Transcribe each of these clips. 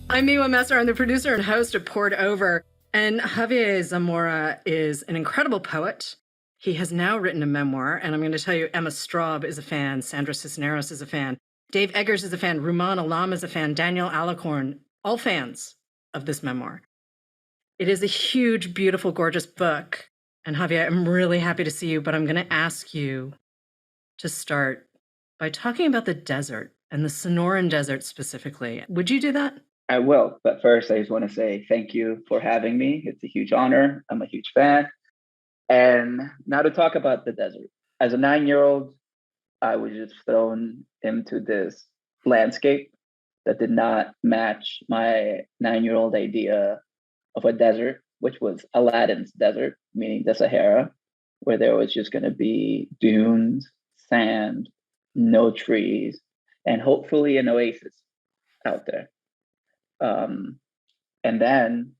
I'm Miwa Messer. I'm the producer and host of Poured Over. And Javier Zamora is an incredible poet. He has now written a memoir, and I'm going to tell you, Emma Straub is a fan, Sandra Cisneros is a fan, Dave Eggers is a fan, Ruman Alam is a fan, Daniel Alicorn, all fans of this memoir. It is a huge, beautiful, gorgeous book. And Javier, I'm really happy to see you, but I'm going to ask you to start by talking about the desert and the Sonoran Desert specifically. Would you do that? I will, but first I just want to say thank you for having me. It's a huge honor. I'm a huge fan. And now to talk about the desert. As a 9-year-old, I was just thrown into this landscape that did not match my 9-year-old idea of a desert, which was Aladdin's desert, meaning the Sahara, where there was just going to be dunes, sand, no trees, and hopefully an oasis out there. And then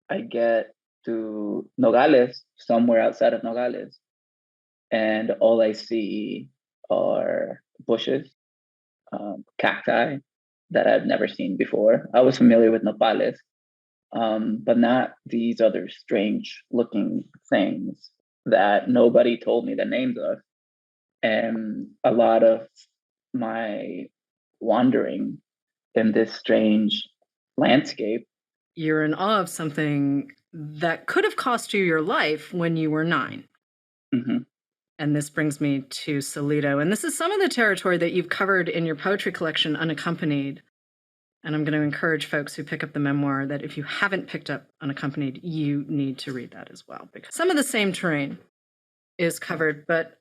I get to Nogales, somewhere outside of Nogales, and all I see are bushes, cacti that I've never seen before. I was familiar with nopales, but not these other strange looking things that nobody told me the names of. And a lot of my wandering in this strange landscape. You're in awe of something that could have cost you your life when you were 9. Mm-hmm. And this brings me to Solito. And this is some of the territory that you've covered in your poetry collection, Unaccompanied. And I'm going to encourage folks who pick up the memoir that if you haven't picked up Unaccompanied, you need to read that as well, because some of the same terrain is covered. But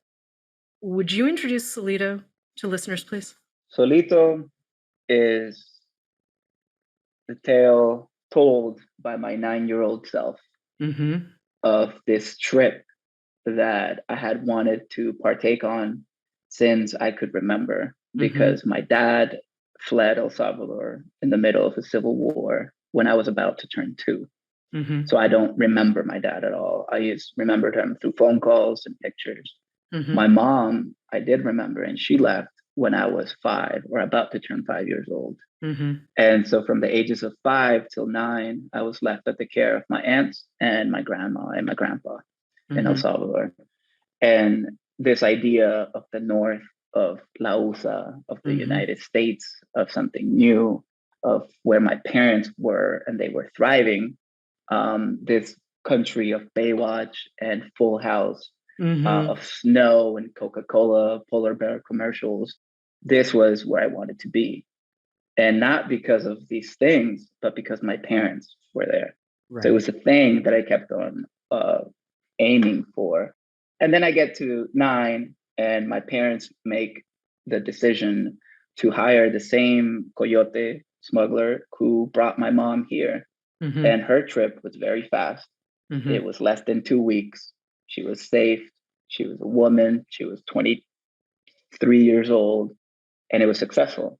would you introduce Solito to listeners, please? Solito is the tale told by my 9-year-old self of this trip that I had wanted to partake on since I could remember, because my dad fled El Salvador in the middle of a civil war when I was about to turn 2. So I don't remember my dad at all. I just remembered him through phone calls and pictures. My mom, I did remember, and she left when I was 5 or about to turn 5 years old. And so from the ages of 5 till 9, I was left at the care of my aunts and my grandma and my grandpa in El Salvador. And this idea of the north, of La USA, of the United States, of something new, of where my parents were and they were thriving, this country of Baywatch and Full House, of snow and Coca-Cola, polar bear commercials. This was where I wanted to be. And not because of these things, but because my parents were there. Right. So it was a thing that I kept on aiming for. And then I get to 9, and my parents make the decision to hire the same coyote smuggler who brought my mom here. And her trip was very fast. It was less than 2 weeks. She was safe. She was a woman. She was 23 years old, and it was successful.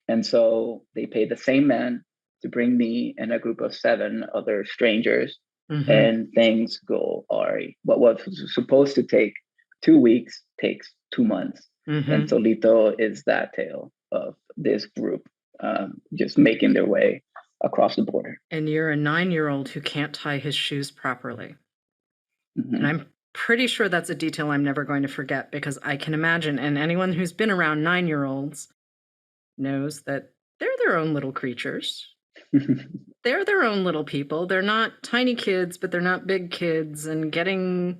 And so they paid the same man to bring me and a group of 7 other strangers, and things go awry. What was supposed to take 2 weeks takes 2 months. And Solito is that tale of this group just making their way across the border. And you're a 9-year-old who can't tie his shoes properly. And I'm pretty sure that's a detail I'm never going to forget, because I can imagine, and anyone who's been around 9-year-olds knows that they're their own little creatures. They're their own little people. They're not tiny kids, but they're not big kids. And getting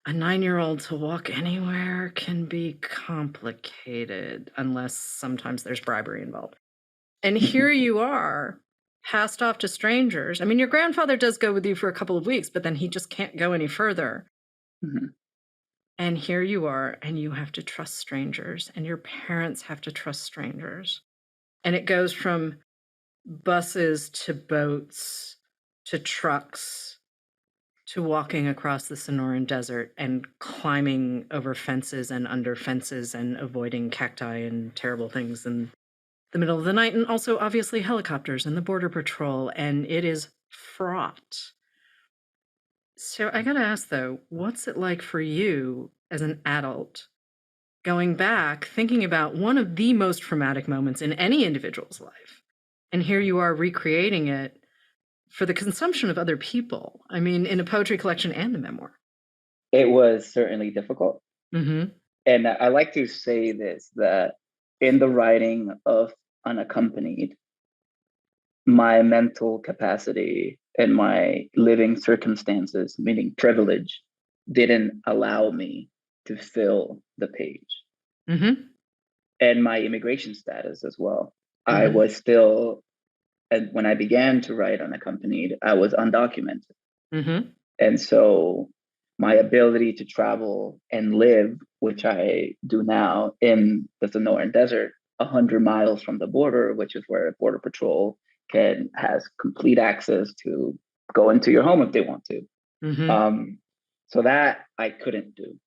a 9-year-old to walk anywhere can be complicated, unless sometimes there's bribery involved. And here you are, passed off to strangers. I mean, your grandfather does go with you for a couple of weeks, but then he just can't go any further. And here you are, and you have to trust strangers, and your parents have to trust strangers. And it goes from buses to boats to trucks to walking across the Sonoran Desert and climbing over fences and under fences and avoiding cacti and terrible things in the middle of the night, and also obviously helicopters and the Border Patrol, and it is fraught. So I gotta ask though, what's it like for you as an adult going back, thinking about one of the most traumatic moments in any individual's life, And here you are recreating it for the consumption of other people. I mean, in a poetry collection and a memoir. It was certainly difficult. Mm-hmm. And I like to say this, that in the writing of Unaccompanied, my mental capacity and my living circumstances, meaning privilege, didn't allow me to fill the page. Mm-hmm. And my immigration status as well. Mm-hmm. I was still, and when I began to write Unaccompanied, I was undocumented. Mm-hmm. And so my ability to travel and live, which I do now in the Sonoran Desert, 100 miles from the border, which is where Border Patrol has complete access to go into your home if they want to. Mm-hmm. So that I couldn't do.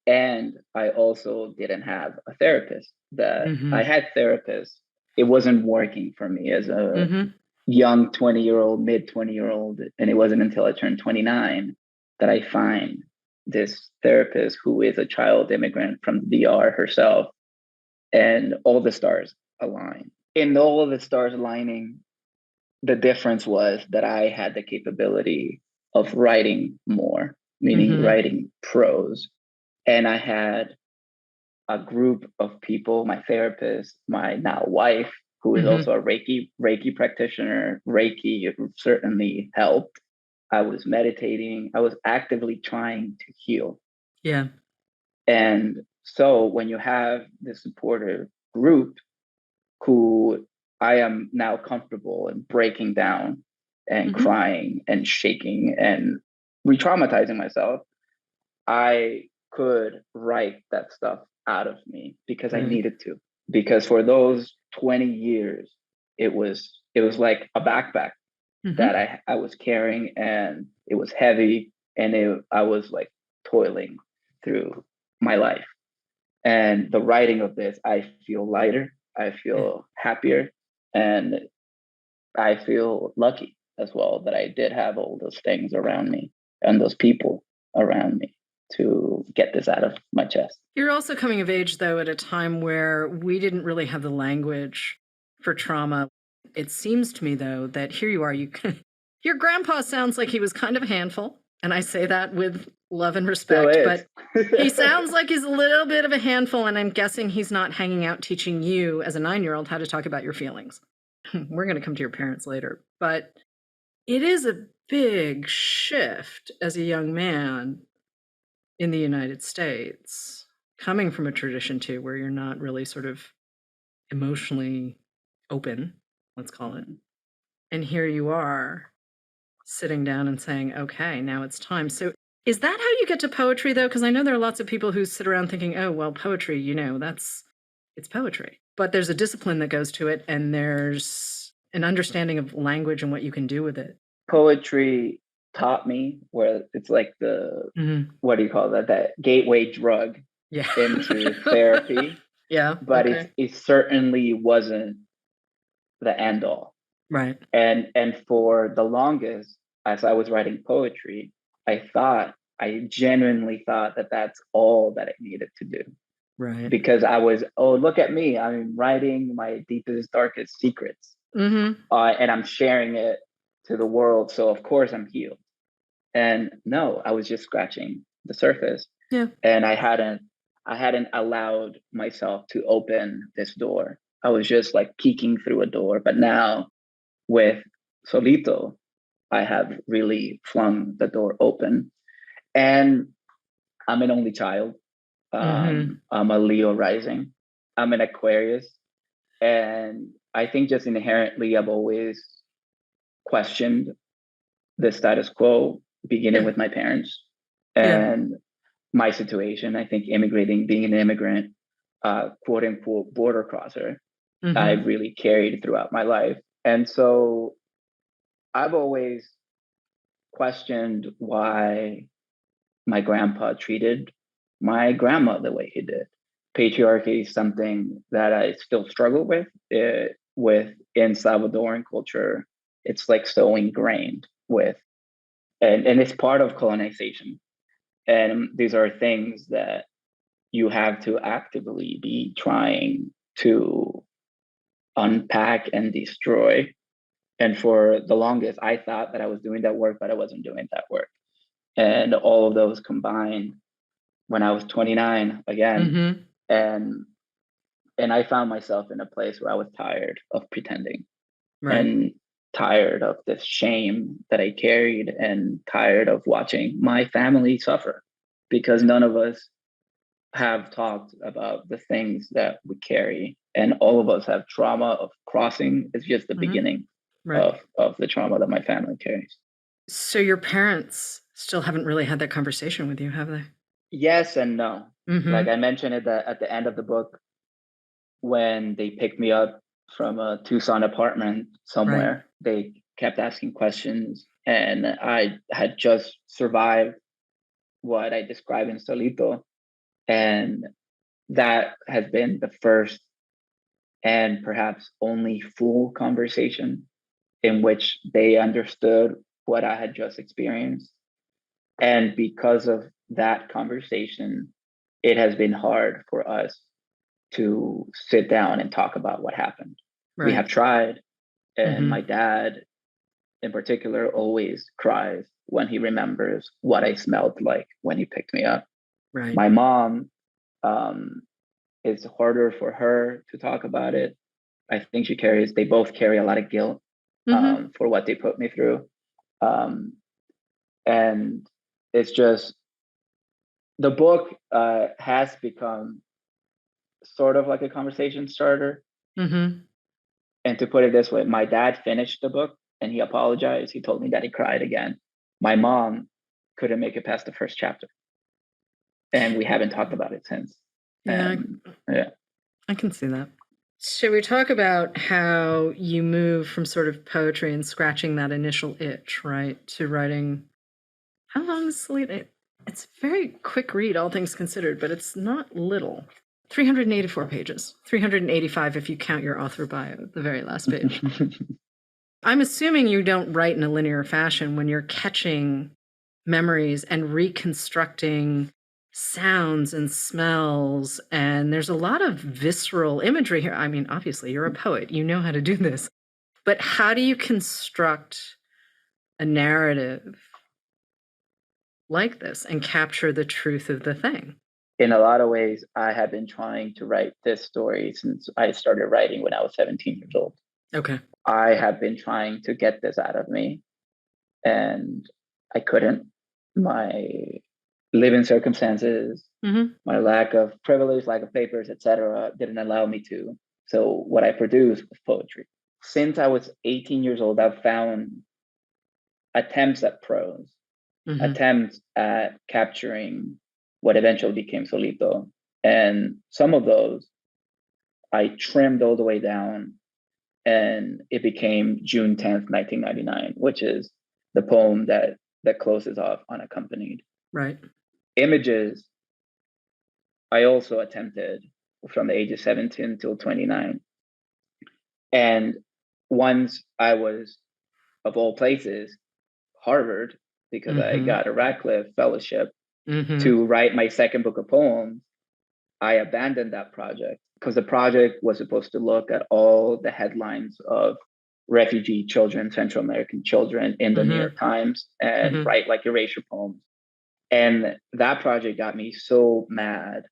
And I also didn't have a therapist. That Mm-hmm. I had therapists. It wasn't working for me as a Mm-hmm. young 20-year-old, mid 20-year-old. And it wasn't until I turned 29 that I find this therapist who is a child immigrant from the DR herself. And all the stars align. In all of the stars aligning, the difference was that I had the capability of writing more, meaning Mm-hmm. writing prose. And I had a group of people, my therapist, my now wife, who is Mm-hmm. also a Reiki practitioner. Reiki certainly helped. I was meditating. I was actively trying to heal. Yeah. And so when you have this supportive group who I am now comfortable in breaking down and Mm-hmm. crying and shaking and re-traumatizing myself, I could write that stuff out of me because I needed to. Because for those 20 years, it was like a backpack that I was carrying, and it was heavy, and I was like toiling through my life. And the writing of this, I feel lighter, I feel happier, and I feel lucky as well that I did have all those things around me and those people around me to get this out of my chest. You're also coming of age, though, at a time where we didn't really have the language for trauma. It seems to me, though, that here you are, your grandpa sounds like he was kind of a handful. And I say that with love and respect, but he sounds like he's a little bit of a handful. And I'm guessing he's not hanging out teaching you as a 9-year-old how to talk about your feelings. We're going to come to your parents later, but it is a big shift as a young man in the United States, coming from a tradition too, where you're not really sort of emotionally open, let's call it. And here you are sitting down and saying, okay, now it's time. So is that how you get to poetry, though? Because I know there are lots of people who sit around thinking, oh, well, poetry, it's poetry. But there's a discipline that goes to it, and there's an understanding of language and what you can do with it. Poetry taught me, where it's like the, what do you call that gateway drug into therapy. Yeah. But it certainly wasn't the end all. Right. And for the longest, as I was writing poetry, I genuinely thought that that's all that I needed to do. Right. Because I was, oh, look at me, I'm writing my deepest, darkest secrets. And I'm sharing it to the world. So of course I'm healed. And no, I was just scratching the surface. Yeah. And I hadn't allowed myself to open this door. I was just like peeking through a door. But now with Solito, I have really flung the door open. And I'm an only child. I'm a Leo rising. I'm an Aquarius. And I think just inherently, I've always questioned the status quo, beginning with my parents and my situation. I think being an immigrant, quote unquote, border crosser, I really carried throughout my life. And so I've always questioned why my grandpa treated my grandma the way he did. Patriarchy is something that I still struggle with. In Salvadoran culture, it's like so ingrained with, and it's part of colonization. And these are things that you have to actively be trying to unpack and destroy. And for the longest, I thought that I was doing that work, but I wasn't doing that work. And all of those combined when I was 29 again. And I found myself in a place where I was tired of pretending and tired of this shame that I carried and tired of watching my family suffer because none of us have talked about the things that we carry. And all of us have trauma of crossing. It's just the beginning of the trauma that my family carries. So your parents still haven't really had that conversation with you, have they? Yes and no. Like I mentioned at the end of the book, when they picked me up from a Tucson apartment somewhere, they kept asking questions, and I had just survived what I described in Solito, and that has been the first and perhaps only full conversation in which they understood what I had just experienced. And because of that conversation, it has been hard for us to sit down and talk about what happened. We have tried, and my dad in particular always cries when he remembers what I smelled like when he picked me up. My mom, it's harder for her to talk about it. I think they both carry a lot of guilt for what they put me through. And it's just, the book has become sort of like a conversation starter. And to put it this way, my dad finished the book and he apologized. He told me that he cried again. My mom couldn't make it past the first chapter. And we haven't talked about it since. Yeah, I can see that. Should we talk about how you move from sort of poetry and scratching that initial itch, right, to writing? How long is Solito? It's a very quick read, all things considered, but it's not little. 384 pages. 385 if you count your author bio, the very last page. I'm assuming you don't write in a linear fashion when you're catching memories and reconstructing sounds and smells, and there's a lot of visceral imagery here. I mean, obviously, you're a poet. You know how to do this. But how do you construct a narrative like this and capture the truth of the thing? In a lot of ways, I have been trying to write this story since I started writing when I was 17 years old. Okay. I have been trying to get this out of me, and I couldn't. My living circumstances, my lack of privilege, lack of papers, etc., didn't allow me to. So what I produced was poetry. Since I was 18 years old, I've found attempts at prose, attempts at capturing what eventually became Solito. And some of those I trimmed all the way down, and it became June 10th, 1999, which is the poem that closes off unaccompanied. Images, I also attempted from the age of 17 till 29. And once I was, of all places, Harvard, because I got a Radcliffe fellowship to write my second book of poems, I abandoned that project because the project was supposed to look at all the headlines of refugee children, Central American children in the New York Times and write like erasure poems. And that project got me so mad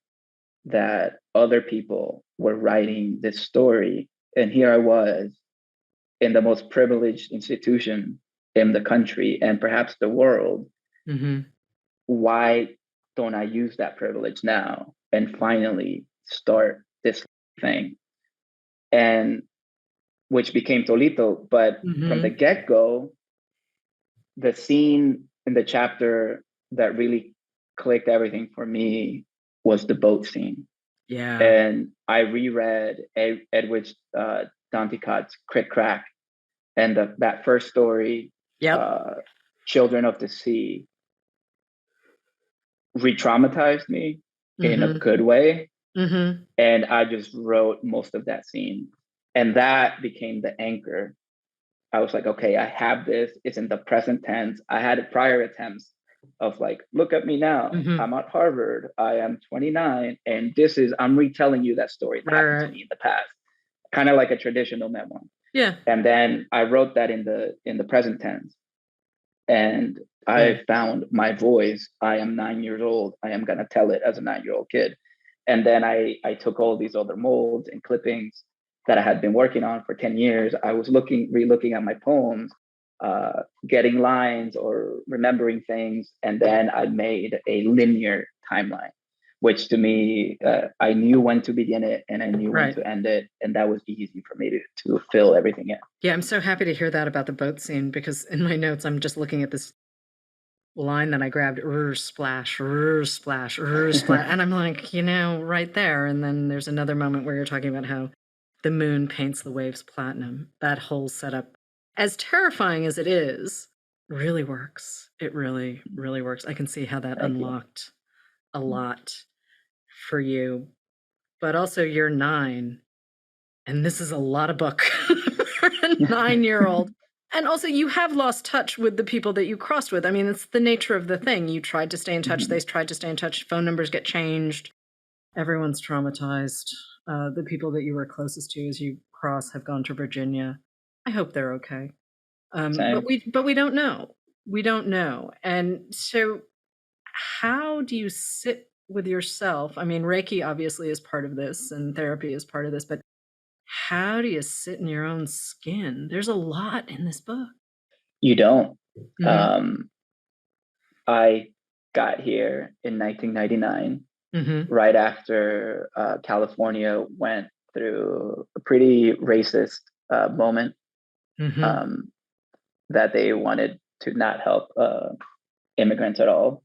that other people were writing this story. And here I was in the most privileged institution in the country and perhaps the world. Why don't I use that privilege now and finally start this thing? And which became Solito. But from the get-go, the scene in the chapter that really clicked everything for me was the boat scene. And I reread Edward Danticott's Crick Crack, and that first story, Children of the Sea, re-traumatized me in a good way. And I just wrote most of that scene. And that became the anchor. I was like, okay, I have this. It's in the present tense. I had prior attempts of like, look at me now. I'm at Harvard. I am 29. And I'm retelling you that story that happened to me in the past. kind of like a traditional memoir. Yeah. And then I wrote that in the present tense. And I found my voice. I am 9 years old. I am going to tell it as a 9-year-old kid. And then I took all these other molds and clippings that I had been working on for 10 years. I was re-looking at my poems, getting lines or remembering things. And then I made a linear timeline, which to me, I knew when to begin it and I knew when to end it. And that was easy for me to fill everything in. Yeah, I'm so happy to hear that about the boat scene, because in my notes, I'm just looking at this line that I grabbed, splash, splash, splash. And I'm like, right there. And then there's another moment where you're talking about how the moon paints the waves platinum. That whole setup, as terrifying as it is, really works. It really, really works. I can see how that unlocked a lot for you. But also, you're 9, and this is a lot of book for a 9-year-old. And also, you have lost touch with the people that you crossed with. I mean, it's the nature of the thing. You tried to stay in touch. They tried to stay in touch. Phone numbers get changed. Everyone's traumatized. The people that you were closest to as you cross have gone to Virginia. I hope they're okay. But we don't know. We don't know. And so how do you sit with yourself? I mean, Reiki obviously is part of this, and therapy is part of this, but how do you sit in your own skin? There's a lot in this book. You don't. I got here in 1999, right after California went through a pretty racist moment, that they wanted to not help immigrants at all.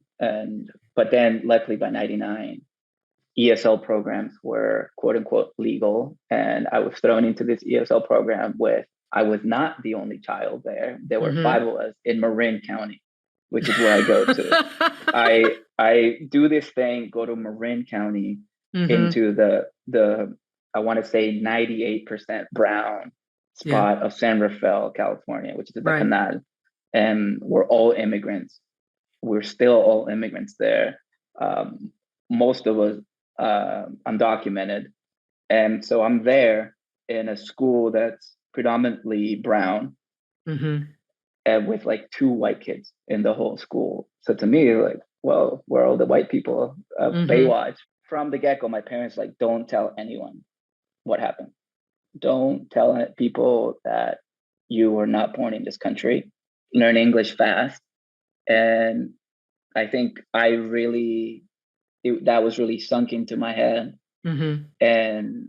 But then luckily by 99, ESL programs were quote unquote legal. And I was thrown into this ESL program I was not the only child there. There were 5 of us in Marin County, which is where I go to. I do this thing, go to Marin County, into the I want to say 98% brown spot of San Rafael, California, which is the canal. And we're all immigrants. We're still all immigrants there. Most of us undocumented. And so I'm there in a school that's predominantly brown, and with like 2 white kids in the whole school. So to me, like, well, we're all the white people of Baywatch. From the get-go, my parents like, don't tell anyone what happened. Don't tell people that you were not born in this country. Learn English fast. And I think that was really sunk into my head. And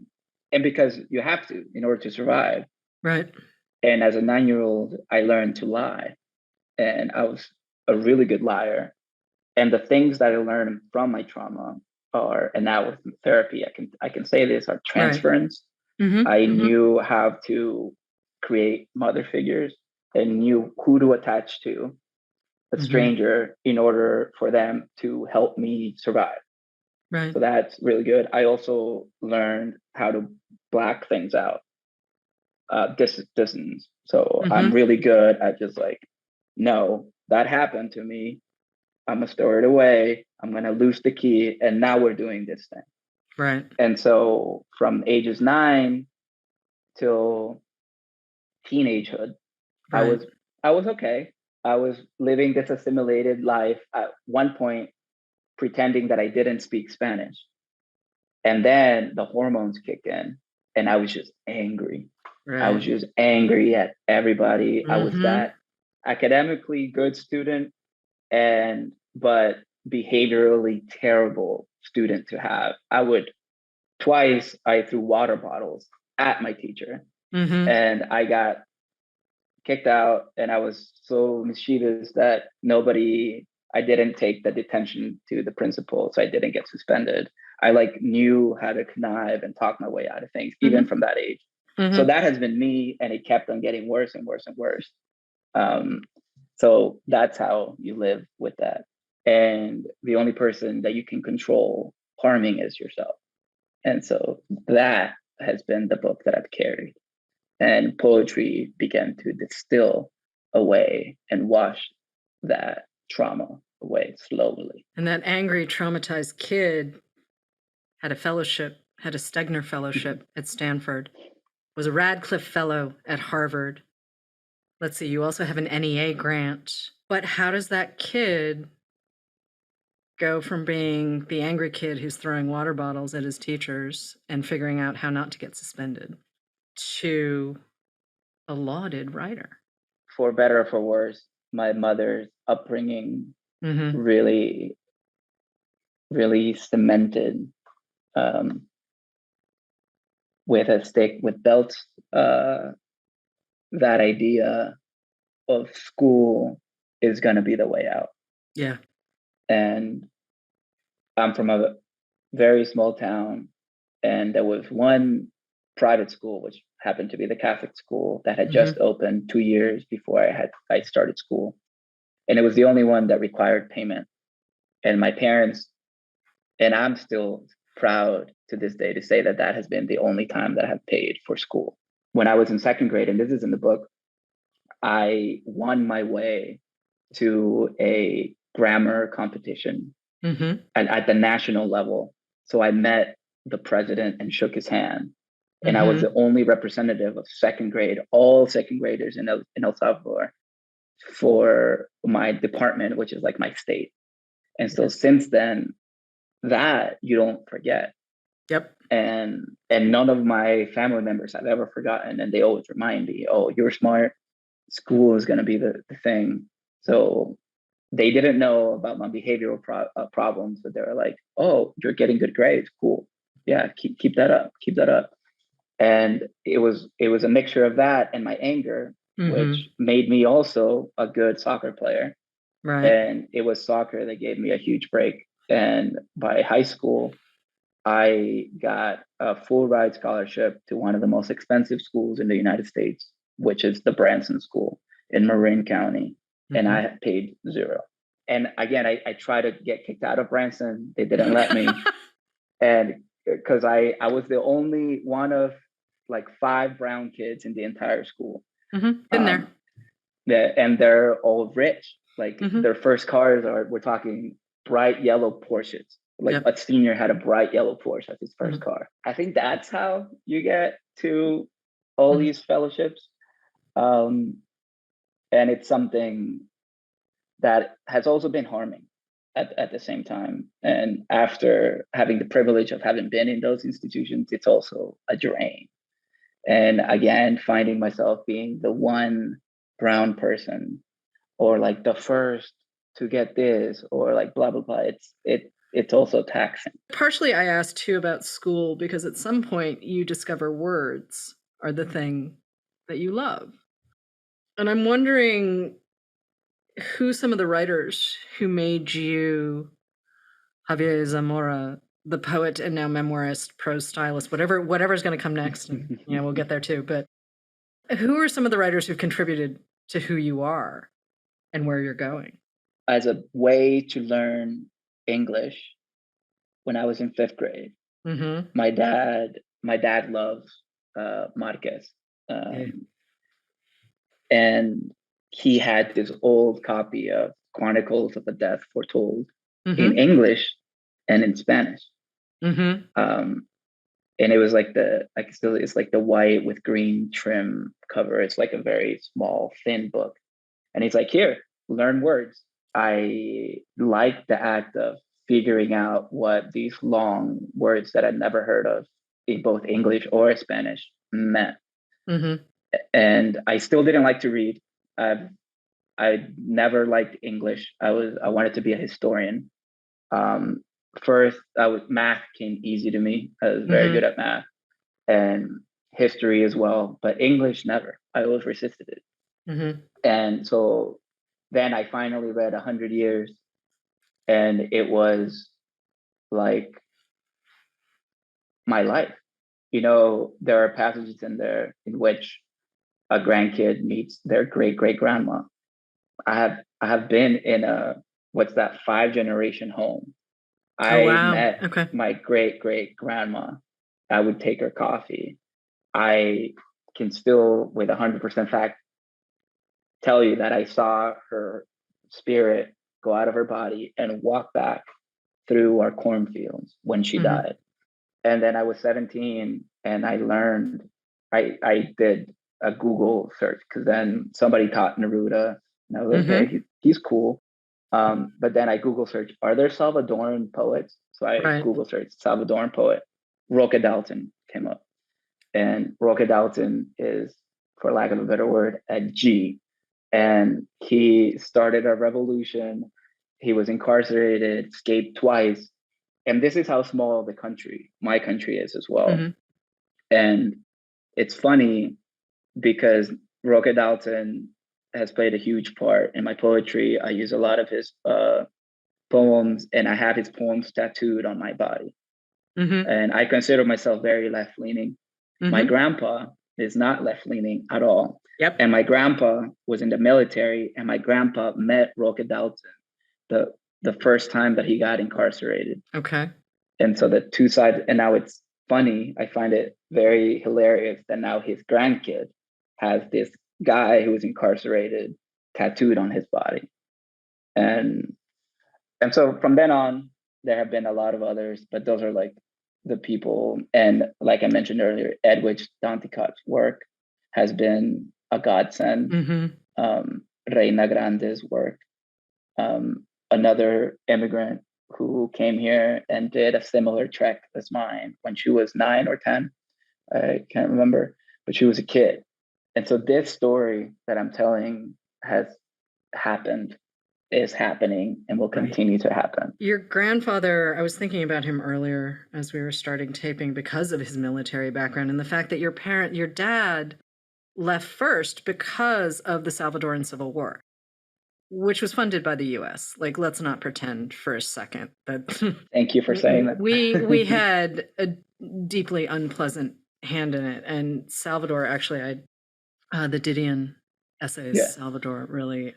because you have to in order to survive. Right. And as a 9-year-old, I learned to lie. And I was a really good liar. And the things that I learned from my trauma and now with therapy, I can say this, are transference. I knew how to create mother figures and knew who to attach to a stranger in order for them to help me survive. Right. So that's really good. I also learned how to black things out, distance. So I'm really good at just like, no, that happened to me. I'm gonna store it away. I'm gonna lose the key, and now we're doing this thing. Right. And so from ages 9 till teenagehood, I was okay. I was living this assimilated life at one point, pretending that I didn't speak Spanish. And then the hormones kicked in, and I was just angry. I was just angry at everybody. I was that academically good student, but behaviorally terrible student to have. Twice I threw water bottles at my teacher, and I got kicked out, and I was so mischievous that I didn't take the detention to the principal, so I didn't get suspended. I knew how to connive and talk my way out of things, even from that age. So that has been me, and it kept on getting worse and worse and worse. So that's how you live with that. And the only person that you can control harming is yourself. And so that has been the book that I've carried. And poetry began to distill away and wash that trauma away slowly. And that angry, traumatized kid had a Stegner fellowship at Stanford. was a Radcliffe Fellow at Harvard. Let's see, you also have an NEA grant. But how does that kid go from being the angry kid who's throwing water bottles at his teachers and figuring out how not to get suspended to a lauded writer? For better or for worse, my mother's upbringing really, really cemented with a stick with belts that idea of school is going to be the way out. Yeah. And I'm from a very small town, and there was one private school, which happened to be the Catholic school, that had just opened 2 years before I started school. And it was the only one that required payment. And my parents, and I'm still proud to this day to say that that has been the only time that I have paid for school. When I was in second grade, and this is in the book, I won my way to a grammar competition at the national level. So I met the president and shook his hand. And I was the only representative of second grade, all second graders in El Salvador for my department, which is like my state. And so since then, that you don't forget. Yep. And none of my family members have ever forgotten. And they always remind me, oh, you're smart. School is going to be the thing. So they didn't know about my behavioral problems, but they were like, oh, you're getting good grades. Cool. Yeah, keep that up. Keep that up. And it was a mixture of that and my anger, which made me also a good soccer player. Right. And it was soccer that gave me a huge break. And by high school, I got a full ride scholarship to one of the most expensive schools in the United States, which is the Branson School in Marin County. And I had paid $0. And again, I tried to get kicked out of Branson. They didn't let me. And because I was the only one of like 5 brown kids in the entire school. Been there. And they're all rich. Like their first cars we're talking bright yellow Porsches. Like a senior had a bright yellow Porsche as his first car. I think that's how you get to all these fellowships. And it's something that has also been harming at the same time. And after having the privilege of having been in those institutions, it's also a drain. And again, finding myself being the one brown person or like the first to get this or like blah, blah, blah. It's also taxing. Partially, I asked too about school because at some point you discover words are the thing that you love. And I'm wondering who some of the writers who made you Javier Zamora, the poet and now memoirist, prose stylist, whatever's going to come next, and we'll get there too. But who are some of the writers who've contributed to who you are and where you're going? As a way to learn English, when I was in 5th grade, my dad loves Marquez, and he had this old copy of Chronicles of a Death Foretold in English and in Spanish. And it was like it's like the white with green trim cover. It's like a very small, thin book. And he's like, here, learn words. I like the act of figuring out what these long words that I'd never heard of in both English or Spanish meant. And I still didn't like to read. I never liked English. I wanted to be a historian. First, math came easy to me. I was very good at math and history as well, but English never. I always resisted it. And so then I finally read 100 Years, and it was like my life. There are passages in there in which a grandkid meets their great great grandma. I have been in a 5-generation home. I met my great great grandma. I would take her coffee. I can still, with 100% fact, tell you that I saw her spirit go out of her body and walk back through our cornfields when she died. And then I was 17 and I learned I did a Google search because then somebody taught Neruda, and I was like, okay, he's cool. But then I Google search, are there Salvadoran poets? So I Google search Salvadoran poet. Roque Dalton came up. And Roque Dalton is, for lack of a better word, a G. And he started a revolution. He was incarcerated, escaped twice. And this is how small the country, my country, is as well. And it's funny because Roque Dalton has played a huge part in my poetry. I use a lot of his poems, and I have his poems tattooed on my body. And I consider myself very left-leaning. My grandpa is not left-leaning at all. And my grandpa was in the military, and my grandpa met Roque Dalton the first time that he got incarcerated. And so the two sides, and now it's funny, I find it very hilarious that now his grandkid has this guy who was incarcerated tattooed on his body. And so from then on, there have been a lot of others, but those are like the people. And like I mentioned earlier, Edwidge Danticat's work has been a godsend. Reina Grande's work, another immigrant who came here and did a similar trek as mine when she was 9 or 10. I can't remember, but she was a kid. And so this story that I'm telling has happened, is happening, and will continue to happen. Your grandfather, I was thinking about him earlier as we were starting taping because of his military background and the fact that your dad left first because of the Salvadoran Civil War, which was funded by the US. Like, let's not pretend for a second that thank you for saying that. we had a deeply unpleasant hand in it. And Salvador, actually, the Didion essays, Salvador, really,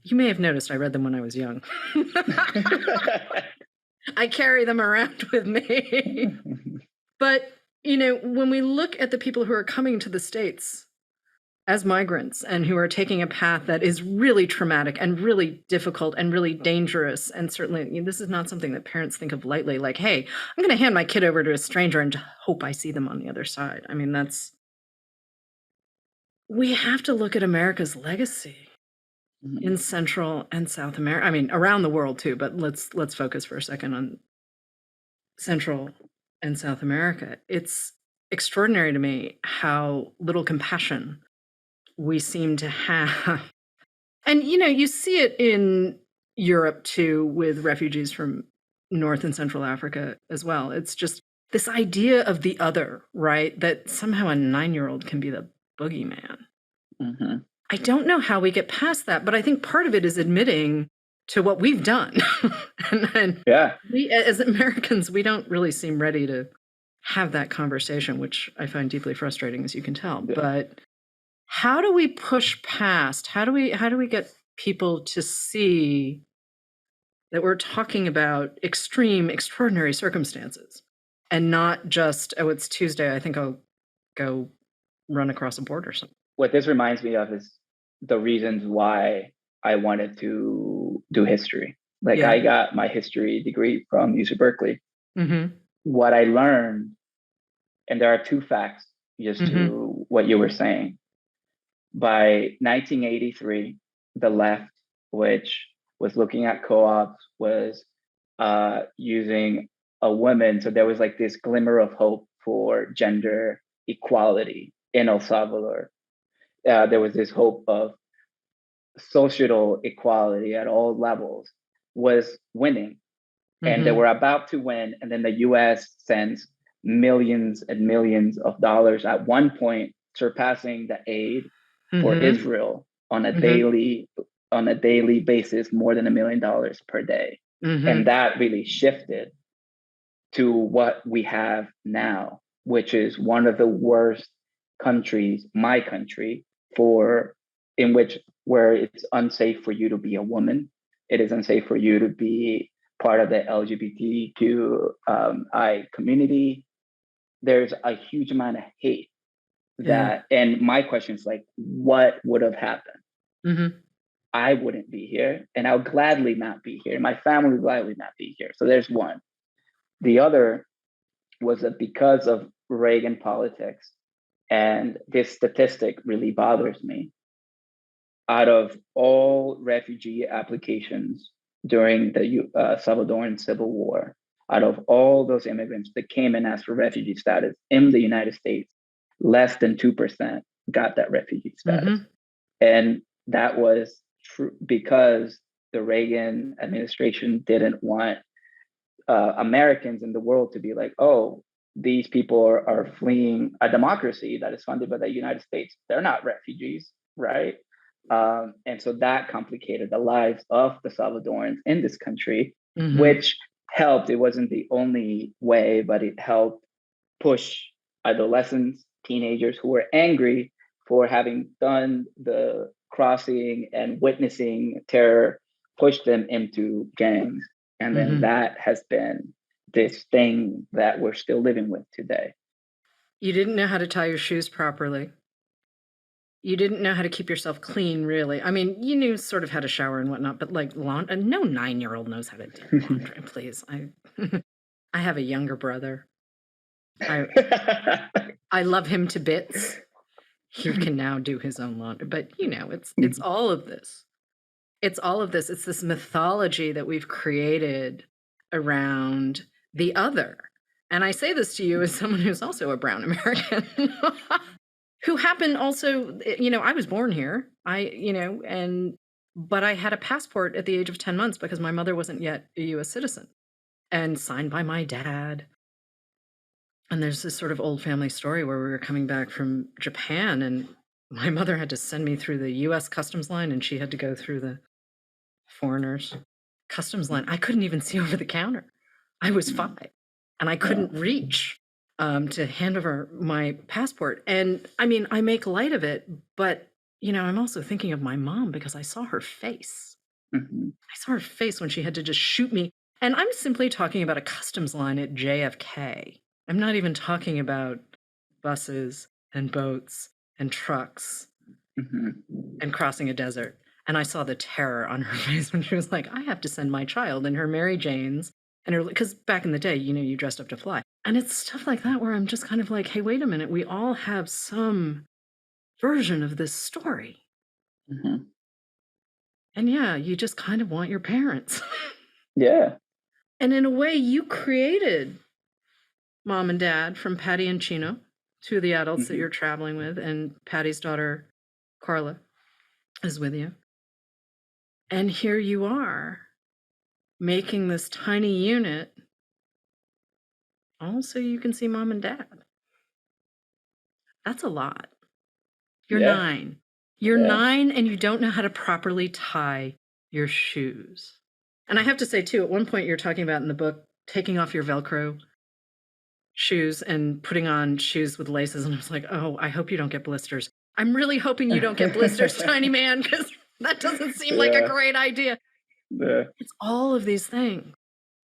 you may have noticed I read them when I was young. I carry them around with me. But, when we look at the people who are coming to the States as migrants and who are taking a path that is really traumatic and really difficult and really dangerous, and certainly this is not something that parents think of lightly, like, hey, I'm going to hand my kid over to a stranger and hope I see them on the other side. I mean, we have to look at America's legacy in Central and South America. I mean, around the world too, but let's focus for a second on Central and South America. It's extraordinary to me how little compassion we seem to have. And, you see it in Europe too, with refugees from North and Central Africa as well. It's just this idea of the other, right? That somehow a 9-year-old can be the boogeyman. I don't know how we get past that, but I think part of it is admitting to what we've done. and we, as Americans, we don't really seem ready to have that conversation, which I find deeply frustrating, as you can tell. But how do we push past? How do we get people to see that we're talking about extreme, extraordinary circumstances and not just, oh, it's Tuesday, I think I'll go run across a border or something? What this reminds me of is the reasons why I wanted to do history. Like, I got my history degree from UC Berkeley. What I learned, and there are two facts just to what you were saying. By 1983, the left, which was looking at co-ops, was using a woman. So there was like this glimmer of hope for gender equality in El Salvador. There was this hope of social equality at all levels was winning. And they were about to win. And then the US sends millions and millions of dollars, at one point surpassing the aid for Israel on a daily basis, more than $1 million per day. And that really shifted to what we have now, which is one of the worst countries, my country, where it's unsafe for you to be a woman. It is unsafe for you to be part of the LGBTQI community. There's a huge amount of hate and my question is like, what would have happened? I wouldn't be here, and I'll gladly not be here. My family would gladly not be here. So there's one. The other was that because of Reagan politics, and this statistic really bothers me. Out of all refugee applications during the Salvadoran Civil War, out of all those immigrants that came and asked for refugee status in the United States, less than 2% got that refugee status. And that was true because the Reagan administration didn't want Americans in the world to be like, oh, these people are fleeing a democracy that is funded by the United States. They're not refugees, right? And so that complicated the lives of the Salvadorans in this country, which helped. It wasn't the only way, but it helped push adolescents, teenagers who were angry for having done the crossing and witnessing terror, push them into gangs. And then that has been this thing that we're still living with today. You didn't know how to tie your shoes properly. You didn't know how to keep yourself clean, really. I mean, you knew sort of how to shower and whatnot, but like no 9-year-old knows how to do laundry. Please, I have a younger brother. I love him to bits. He can now do his own laundry, but it's all of this. It's all of this. It's this mythology that we've created around the other. And I say this to you as someone who's also a brown American. Who happened also, I was born here. But I had a passport at the age of 10 months because my mother wasn't yet a US citizen, and signed by my dad. And there's this sort of old family story where we were coming back from Japan, and my mother had to send me through the US customs line, and she had to go through the foreigners customs line. I couldn't even see over the counter. I was 5, and I couldn't reach to hand over my passport. And I mean, I make light of it, but I'm also thinking of my mom because I saw her face. I saw her face when she had to just shoot me. And I'm simply talking about a customs line at JFK. I'm not even talking about buses and boats and trucks and crossing a desert. And I saw the terror on her face when she was like, I have to send my child in her Mary Janes. And because back in the day, you dressed up to fly. And it's stuff like that where I'm just kind of like, hey, wait a minute. We all have some version of this story. And yeah, you just kind of want your parents. Yeah. And in a way, you created Mom and Dad from Patty and Chino, 2 of the adults that you're traveling with, and Patty's daughter, Carla, is with you. And here you are, making this tiny unit all so you can see Mom and Dad. That's a lot. You're 9. You're 9 and you don't know how to properly tie your shoes. And I have to say, too, at one point you're talking about in the book, taking off your Velcro shoes and putting on shoes with laces. And I was like, oh, I hope you don't get blisters. I'm really hoping you don't get blisters, tiny man, because that doesn't seem like a great idea. It's all of these things.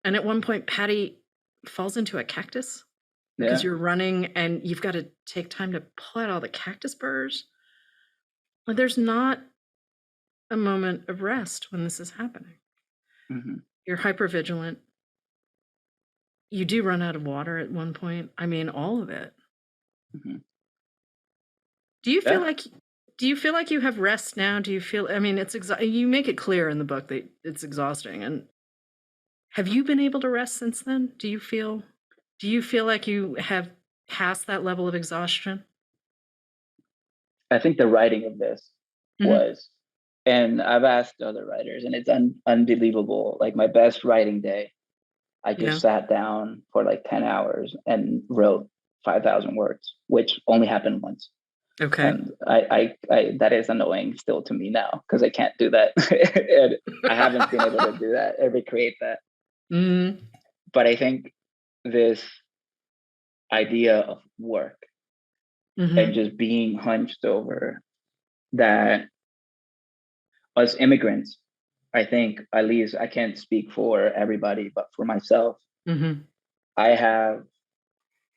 And at one point, Patty falls into a cactus because you're running and you've got to take time to pull out all the cactus burrs. Like, there's not a moment of rest when this is happening. You're hypervigilant. You do run out of water at one point. I mean, all of it. Do you feel like you have rest now? Do you feel, I mean, you make it clear in the book that it's exhausting. And have you been able to rest since then? Do you feel like you have passed that level of exhaustion? I think the writing of this was, and I've asked other writers, and it's unbelievable. Like my best writing day, I just sat down for like 10 hours and wrote 5,000 words, which only happened once. Okay. And I that is annoying still to me now because I can't do that. And I haven't been able to do that or recreate that. But I think this idea of work and just being hunched over, that as immigrants, I think, at least I can't speak for everybody, but for myself, I have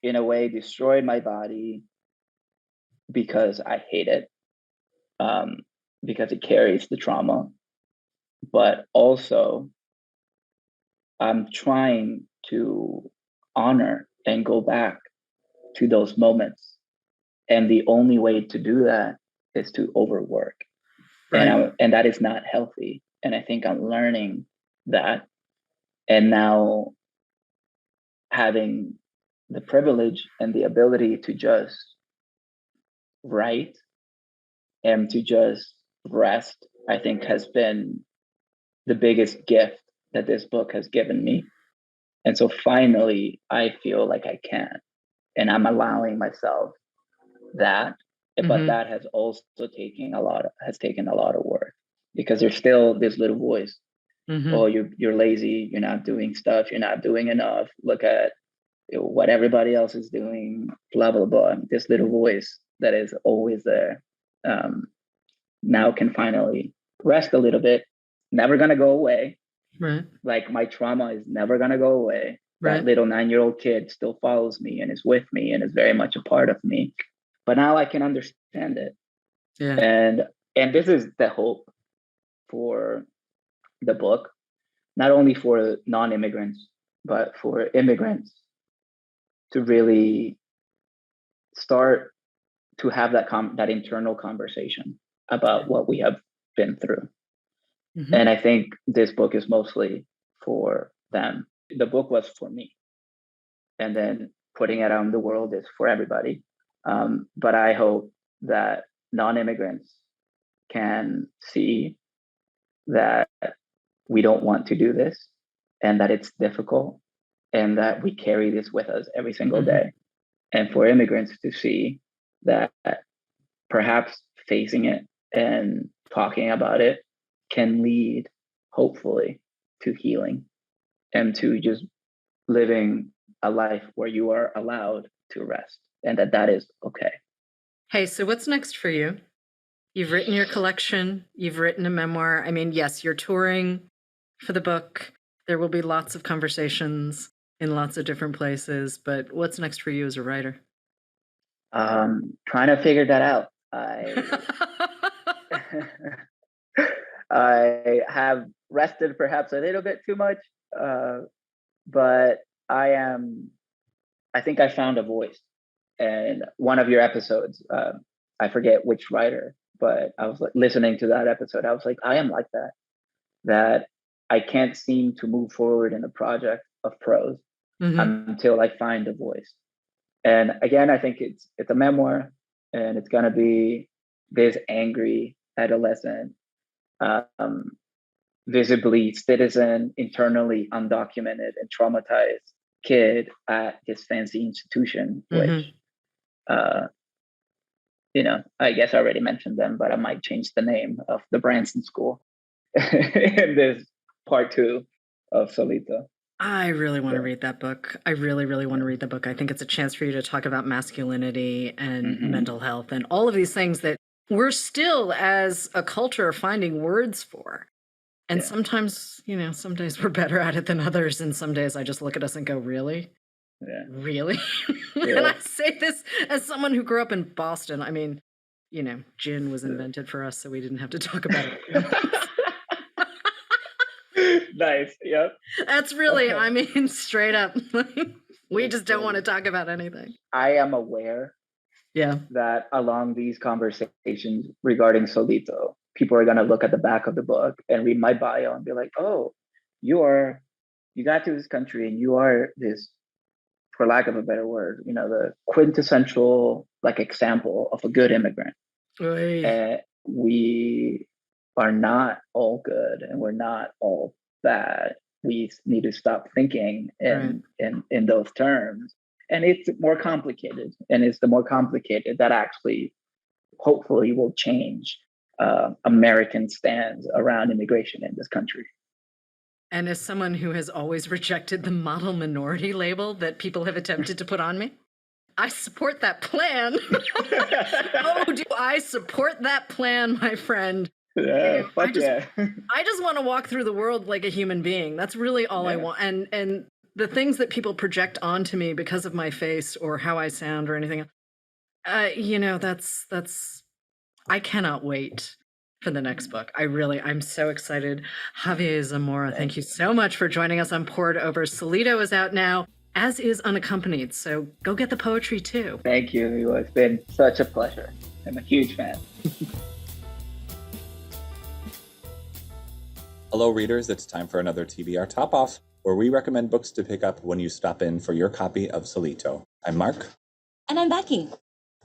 in a way destroyed my body because I hate it, because it carries the trauma. But also, I'm trying to honor and go back to those moments. And the only way to do that is to overwork. Right. And that is not healthy. And I think I'm learning that. And now having the privilege and the ability to just write and to just rest, I think has been the biggest gift that this book has given me. And so finally, I feel like I can, and I'm allowing myself that. But that has also taken a lot of work, because there's still this little voice. Oh, you're lazy. You're not doing stuff. You're not doing enough. Look at what everybody else is doing. Blah blah blah. This little voice that is always there, now can finally rest a little bit. Never gonna go away. Right. Like, my trauma is never gonna go away. Right. That little 9-year-old kid still follows me and is with me and is very much a part of me. But now I can understand it. Yeah. And this is the hope for the book, not only for non-immigrants, but for immigrants, to really start to have that internal conversation about what we have been through. And I think this book is mostly for them. The book was for me, and then putting it out in the world is for everybody. But I hope that non-immigrants can see that we don't want to do this, and that it's difficult, and that we carry this with us every single day. And for immigrants to see that perhaps facing it and talking about it can lead, hopefully, to healing and to just living a life where you are allowed to rest, and that is okay. Hey, so what's next for you? You've written your collection. You've written a memoir. I mean, yes, you're touring for the book. There will be lots of conversations in lots of different places, but what's next for you as a writer? Trying to figure that out. I have rested perhaps a little bit too much, but I think I found a voice. And one of your episodes, I forget which writer, but I was listening to that episode. I was like, I am like that I can't seem to move forward in a project of prose until I find a voice. And again, I think it's a memoir, and it's going to be this angry adolescent, visibly citizen, internally undocumented and traumatized kid at this fancy institution, which, I guess I already mentioned them, but I might change the name of the Branson School in this part 2 of Solito. I really want to read that book. I really, really want to read the book. I think it's a chance for you to talk about masculinity and mental health and all of these things that we're still, as a culture, finding words for. And sometimes, some days we're better at it than others. And some days I just look at us and go, really? Yeah. Really? And I say this as someone who grew up in Boston. I mean, gin was invented for us, so we didn't have to talk about it. Nice. Yep. That's really, I mean, straight up. We just don't want to talk about anything. I am aware that along these conversations regarding Solito, people are going to look at the back of the book and read my bio and be like, oh, you got to this country and you are this, for lack of a better word, the quintessential example of a good immigrant. We are not all good, and we're not all bad. We need to stop thinking in those terms. And it's more complicated. And it's the more complicated that actually, hopefully, will change American stands around immigration in this country. And as someone who has always rejected the model minority label that people have attempted to put on me, I support that plan. Oh, do I support that plan, my friend? Yeah, I just want to walk through the world like a human being. That's really all I want. And the things that people project onto me because of my face or how I sound or anything, that's I cannot wait for the next book. I'm so excited. Javier Zamora, thank you so much for joining us on Poured Over. Solito is out now. as is Unaccompanied. So go get the poetry too. Thank you, Miwa. It's been such a pleasure. I'm a huge fan. Hello, readers. It's time for another TBR Top Off, where we recommend books to pick up when you stop in for your copy of Solito. I'm Mark. And I'm Becky.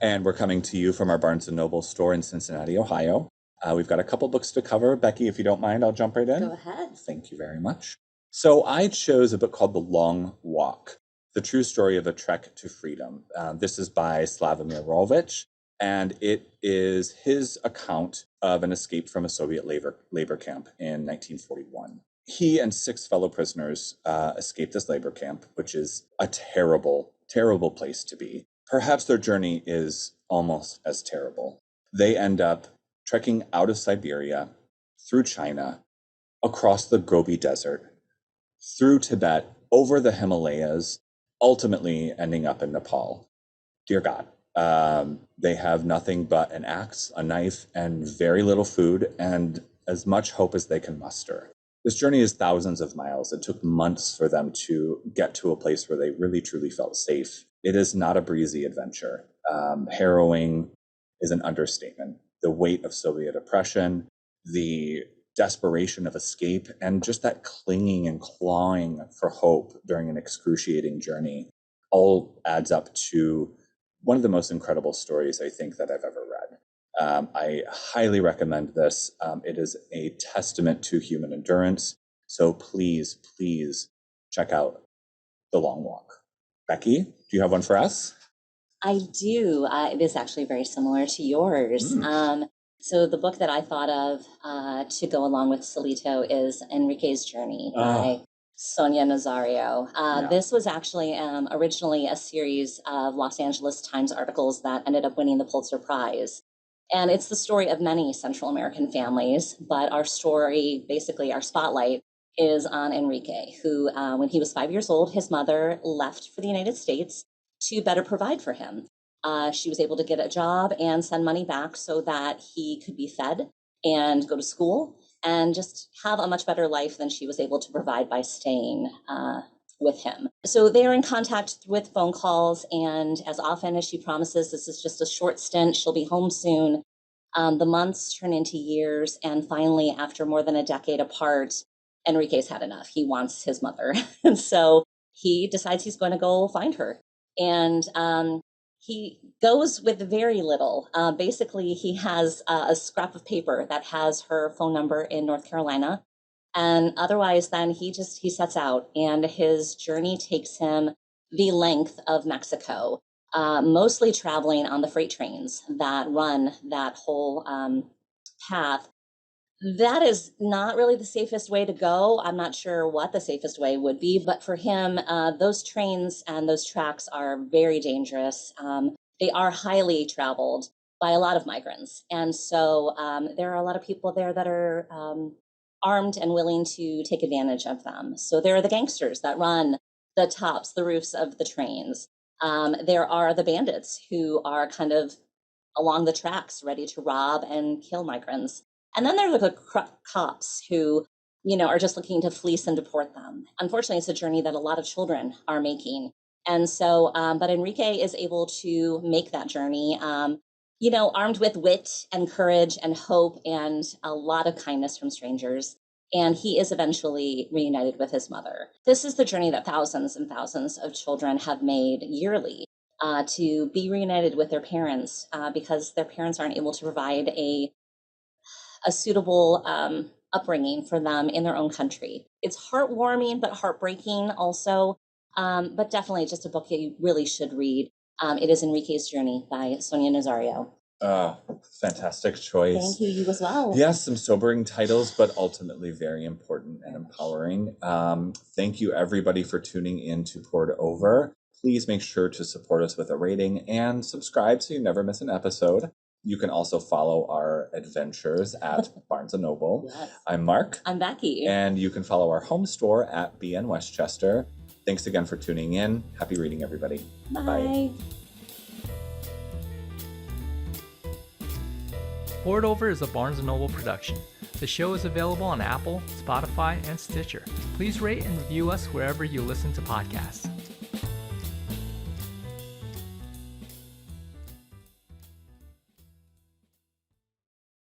And we're coming to you from our Barnes & Noble store in Cincinnati, Ohio. We've got a couple books to cover. Becky, if you don't mind, I'll jump right in. Go ahead. Thank you very much. So I chose a book called The Long Walk, The True Story of a Trek to Freedom. This is by Slavomir Rolvich, and it is his account of an escape from a Soviet labor camp in 1941. He and 6 fellow prisoners escaped this labor camp, which is a terrible, terrible place to be. Perhaps their journey is almost as terrible. They end up trekking out of Siberia, through China, across the Gobi Desert, through Tibet, over the Himalayas, ultimately ending up in Nepal. Dear God, they have nothing but an axe, a knife, and very little food, and as much hope as they can muster. This journey is thousands of miles. It took months for them to get to a place where they really, truly felt safe. It is not a breezy adventure. Harrowing is an understatement. The weight of Soviet oppression, the desperation of escape, and just that clinging and clawing for hope during an excruciating journey all adds up to one of the most incredible stories I think that I've ever read. I highly recommend this. It is a testament to human endurance. So please, please check out The Long Walk. Becky, do you have one for us? I do. It is actually very similar to yours. So the book that I thought of to go along with Solito is Enrique's Journey by Sonia Nazario. This was actually originally a series of Los Angeles Times articles that ended up winning the Pulitzer Prize. And it's the story of many Central American families, but our story, basically our spotlight, is on Enrique, who, when he was 5 years old, his mother left for the United States to better provide for him. She was able to get a job and send money back so that he could be fed and go to school and just have a much better life than she was able to provide by staying with him. So they're in contact with phone calls, and as often as she promises this is just a short stint, she'll be home soon, the months turn into years, and finally, after more than a decade apart, Enrique's had enough. He wants his mother. And so he decides he's going to go find her. And he goes with very little. Basically, he has a scrap of paper that has her phone number in North Carolina. And otherwise, then he sets out, and his journey takes him the length of Mexico, mostly traveling on the freight trains that run that whole path. That is not really the safest way to go. I'm not sure what the safest way would be, but for him, those trains and those tracks are very dangerous. They are highly traveled by a lot of migrants. And so there are a lot of people there that are armed and willing to take advantage of them. So there are the gangsters that run the tops, the roofs of the trains. There are the bandits who are kind of along the tracks, ready to rob and kill migrants. And then there are the cops who, are just looking to fleece and deport them. Unfortunately, it's a journey that a lot of children are making. And so, but Enrique is able to make that journey, armed with wit and courage and hope and a lot of kindness from strangers. And he is eventually reunited with his mother. This is the journey that thousands and thousands of children have made yearly, to be reunited with their parents because their parents aren't able to provide a suitable upbringing for them in their own country. It's heartwarming, but heartbreaking also, but definitely just a book that you really should read. It is Enrique's Journey by Sonia Nazario. Fantastic choice. Thank you, you as well. Yes, some sobering titles, but ultimately very important and empowering. Thank you, everybody, for tuning in to Poured Over. Please make sure to support us with a rating and subscribe so you never miss an episode. You can also follow our adventures at Barnes & Noble. Yes. I'm Mark. I'm Becky. And you can follow our home store at BN Westchester. Thanks again for tuning in. Happy reading, everybody. Bye. Bye. Poured Over is a Barnes & Noble production. The show is available on Apple, Spotify, and Stitcher. Please rate and review us wherever you listen to podcasts.